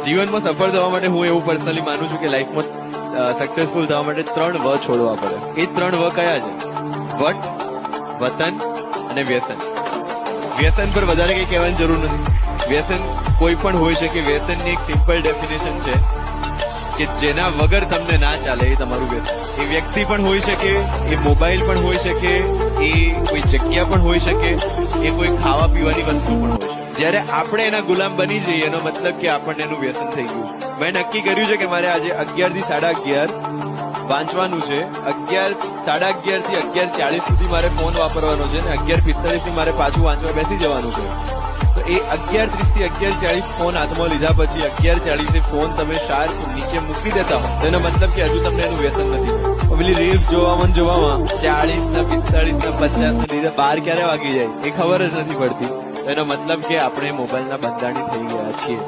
જીવનમાં સફળ થવા માટે હું એવું પર્સનલી માનું છું કે લાઈફમાં સક્સેસફુલ થવા માટે 3 વ છોડવા પડે. એ 3 વ કયા છે? વટ, વતન અને વ્યસન. વ્યસન પર વધારે કઈ કહેવાની જરૂર નથી. વ્યસન કોઈ પણ હોઈ શકે. વ્યસનની એક સિમ્પલ ડેફિનેશન છે કે જેના વગર તમને ના ચાલે એ તમારું વ્યસન. એ વ્યક્તિ પણ હોઈ શકે, એ મોબાઈલ પણ હોઈ શકે, એ કોઈ જગ્યા પણ હોઈ શકે, એ કોઈ ખાવા પીવાની વસ્તુ પણ હોઈ શકે. જયારે આપણે એના ગુલામ બની જઈએ એનો મતલબ કે આપણને એનું વ્યસન થઈ ગયું છે. મેં નક્કી કર્યું છે કે મારે આજે 11 થી 11:30 વાંચવાનું છે. 11:30 થી 11:40 સુધી મારે ફોન વાપરવાનો છે અને 11:45 થી મારે પાછું વાંચવા બેસી જવાનું છે. તો એ 11:30 થી 11:40 ફોન હાથમાં લીધા પછી 11:40 ફોન તમે શાર્પ નીચે મૂકી દેતા હો તો એનો મતલબ કે હજુ તમને એનું વ્યસન નથી. પેલી રીલ્સ જોવામાં 40 ને 45 ને 50 ને લીધે 12 ક્યારે વાગી જાય એ ખબર જ નથી પડતી. એનો મતલબ કે આપણે મોબાઈલના બંધાણી થઈ ગયા છીએ.